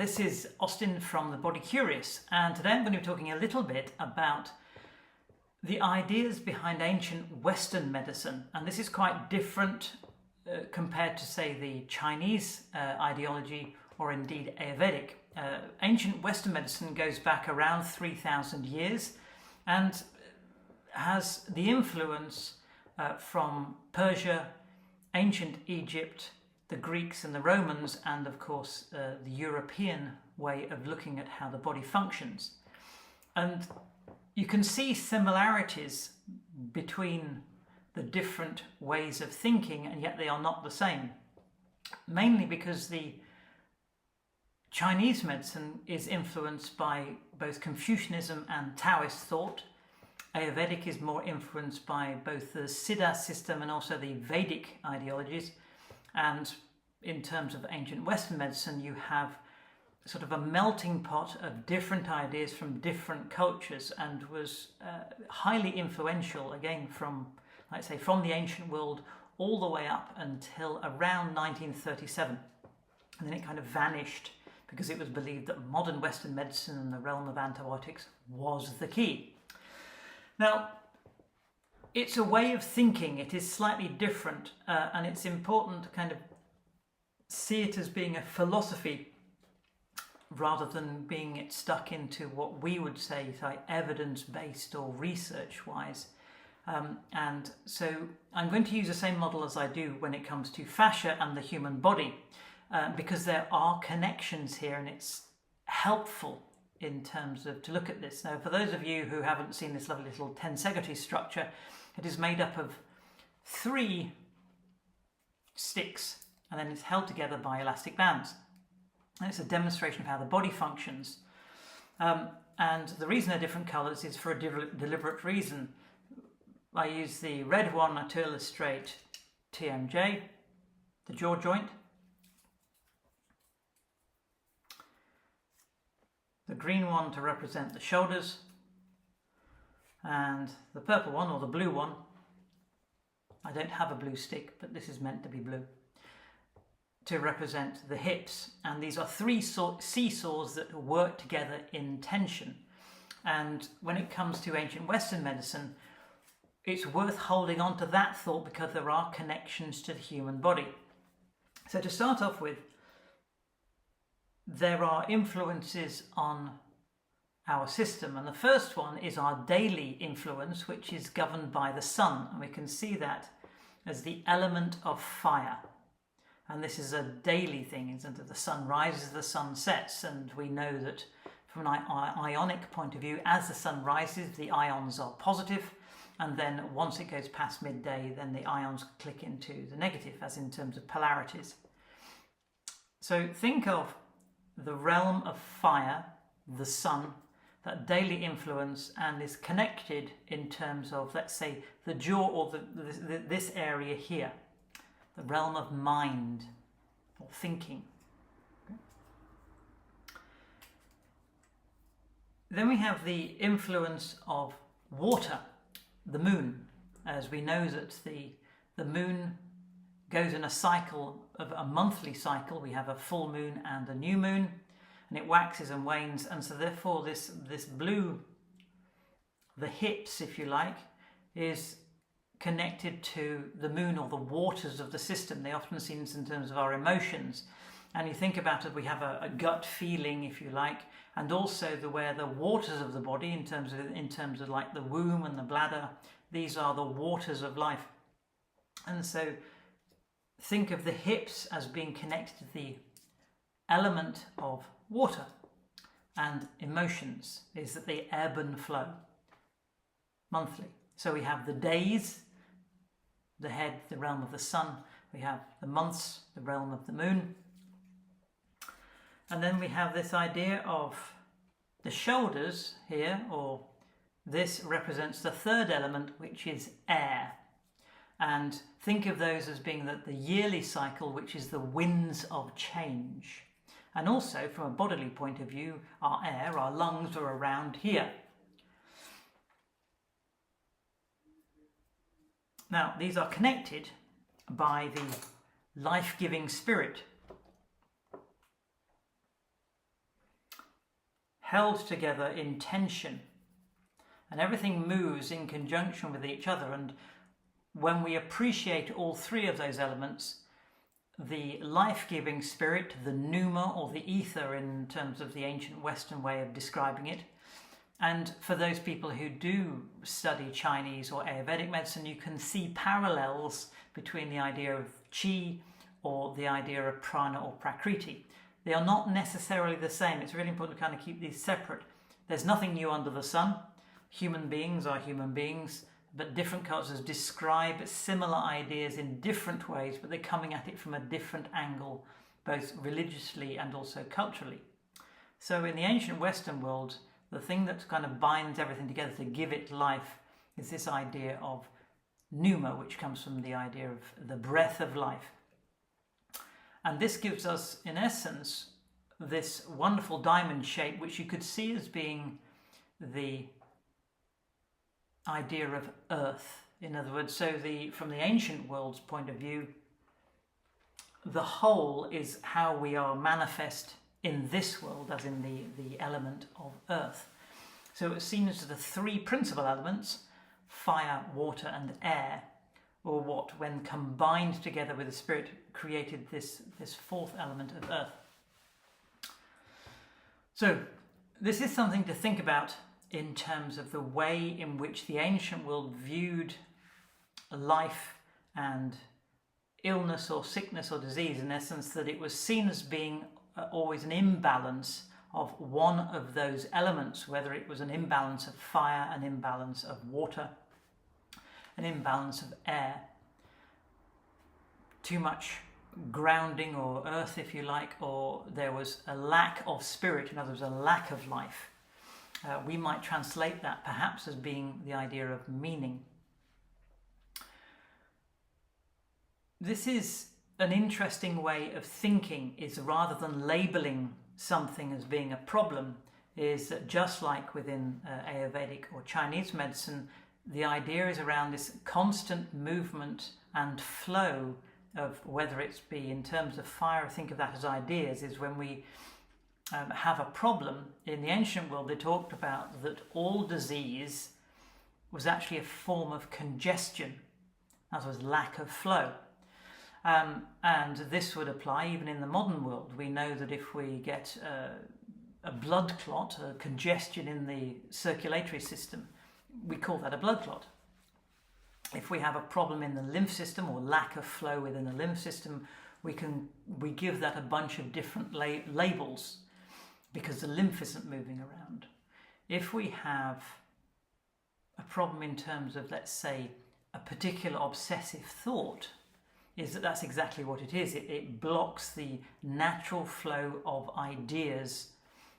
this is Austin from The Body Curious, and today I'm going to be talking a little bit about the ideas behind ancient Western medicine. And this is quite different compared to, say, the Chinese ideology or indeed Ayurvedic. Ancient Western medicine goes back around 3,000 years and has the influence from Persia, ancient Egypt, the Greeks and the Romans, and of course the European way of looking at how the body functions. And you can see similarities between the different ways of thinking, and yet they are not the same. Mainly because the Chinese medicine is influenced by both Confucianism and Taoist thought. Ayurvedic is more influenced by both the Siddha system and also the Vedic ideologies. And in terms of ancient Western medicine, you have sort of a melting pot of different ideas from different cultures, and was highly influential, again, from, let's say, from the ancient world all the way up until around 1937. And then it kind of vanished because it was believed that modern Western medicine in the realm of antibiotics was the key. Now, it's a way of thinking. It is slightly different, and it's important to kind of see it as being a philosophy rather than being it stuck into what we would say like evidence-based or research-wise. And so I'm going to use the same model as I do when it comes to fascia and the human body, because there are connections here, and it's helpful in terms of to look at this. Now, for those of you who haven't seen this lovely little tensegrity structure, it is made up of 3 sticks, and then it's held together by elastic bands. And it's a demonstration of how the body functions. And the reason they're different colours is for a deliberate reason. I use the red one to illustrate TMJ, the jaw joint. The green one to represent the shoulders, and the purple one, or the blue one, I don't have a blue stick, but this is meant to be blue, to represent the hips. And these are 3 seesaws that work together in tension. And when it comes to ancient Western medicine, it's worth holding on to that thought because there are connections to the human body. So to start off with, there are influences on our system, and the first one is our daily influence, which is governed by the sun, and we can see that as the element of fire. And this is a daily thing, isn't it? The sun rises, the sun sets, and we know that from an ionic point of view, as the sun rises, the ions are positive, and then once it goes past midday, then the ions click into the negative, as in terms of polarities. So think of the realm of fire, the sun, that daily influence, and is connected in terms of, let's say, the jaw, or this area here, the realm of mind or thinking. Okay. Then we have the influence of water, the moon, as we know that the moon goes in a cycle, of a monthly cycle. We have a full moon and a new moon, and it waxes and wanes, and so therefore this blue, the hips, if you like, is connected to the moon, or the waters of the system. They often seen in terms of our emotions, and you think about it, we have a gut feeling, if you like, and also where the waters of the body, in terms of like the womb and the bladder, these are the waters of life. And so think of the hips as being connected to the element of water, and emotions is that they ebb and flow monthly. So we have the days, the head, the realm of the sun. We have the months, the realm of the moon. And then we have this idea of the shoulders here, or this represents the 3rd element, which is air. And think of those as being the yearly cycle, which is the winds of change. And also, from a bodily point of view, our air, our lungs are around here. Now, these are connected by the life-giving spirit. held together in tension, and everything moves in conjunction with each other. And when we appreciate all three of those elements, the life-giving spirit, the pneuma or the ether in terms of the ancient Western way of describing it, and for those people who do study Chinese or Ayurvedic medicine, you can see parallels between the idea of qi or the idea of prana or prakriti. They are not necessarily the same. It's really important to kind of keep these separate. There's nothing new under the sun. Human beings are human beings, but different cultures describe similar ideas in different ways, but they're coming at it from a different angle, both religiously and also culturally. So in the ancient Western world, the thing that kind of binds everything together to give it life is this idea of pneuma, which comes from the idea of the breath of life. And this gives us, in essence, this wonderful diamond shape, which you could see as being the idea of earth. In other words, so from the ancient world's point of view, the whole is how we are manifest in this world, as in the element of earth. So it's seen as the three principal elements, fire, water and air, or what, when combined together with the spirit, created this fourth element of earth. So this is something to think about in terms of the way in which the ancient world viewed life and illness or sickness or disease, in essence, that it was seen as being always an imbalance of one of those elements, whether it was an imbalance of fire, an imbalance of water, an imbalance of air, too much grounding or earth, if you like, or there was a lack of spirit, in other words, a lack of life. We might translate that perhaps as being the idea of meaning. This is an interesting way of thinking, is rather than labeling something as being a problem, is that just like within Ayurvedic or Chinese medicine, the idea is around this constant movement and flow of, whether it's be in terms of fire, think of that as ideas, is when we have a problem. In the ancient world, they talked about that all disease was actually a form of congestion, as was lack of flow. And this would apply even in the modern world. We know that if we get a blood clot, a congestion in the circulatory system, we call that a blood clot. If we have a problem in the lymph system or lack of flow within the lymph system, we give that a bunch of different labels because the lymph isn't moving around. If we have a problem in terms of, let's say, a particular obsessive thought, is that's exactly what it is. It blocks the natural flow of ideas,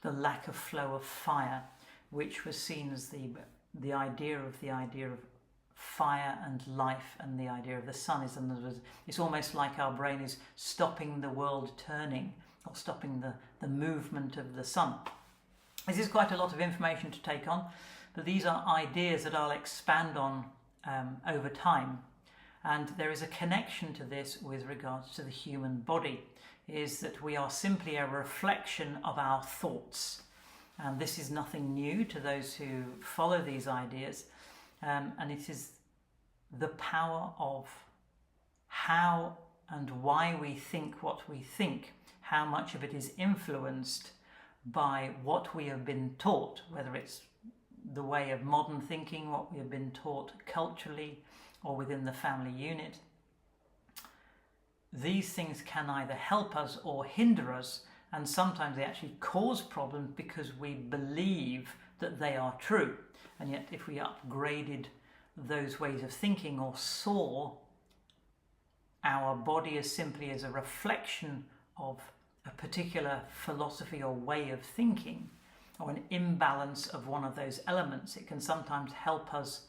the lack of flow of fire, which was seen as the idea of fire and life, and the idea of the sun is, in other words, it's almost like our brain is stopping the world turning or stopping the movement of the sun. This is quite a lot of information to take on, but these are ideas that I'll expand on over time. And there is a connection to this with regards to the human body, is that we are simply a reflection of our thoughts. And this is nothing new to those who follow these ideas. And it is the power of how and why we think what we think, how much of it is influenced by what we have been taught, whether it's the way of modern thinking, what we have been taught culturally, or within the family unit. These things can either help us or hinder us, and sometimes they actually cause problems because we believe that they are true. And yet if we upgraded those ways of thinking or saw our body as simply as a reflection of a particular philosophy or way of thinking, or an imbalance of one of those elements, it can sometimes help us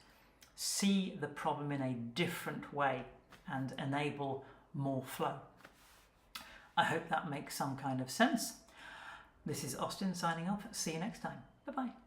see the problem in a different way and enable more flow. I hope that makes some kind of sense. This is Austin signing off. See you next time. Bye-bye.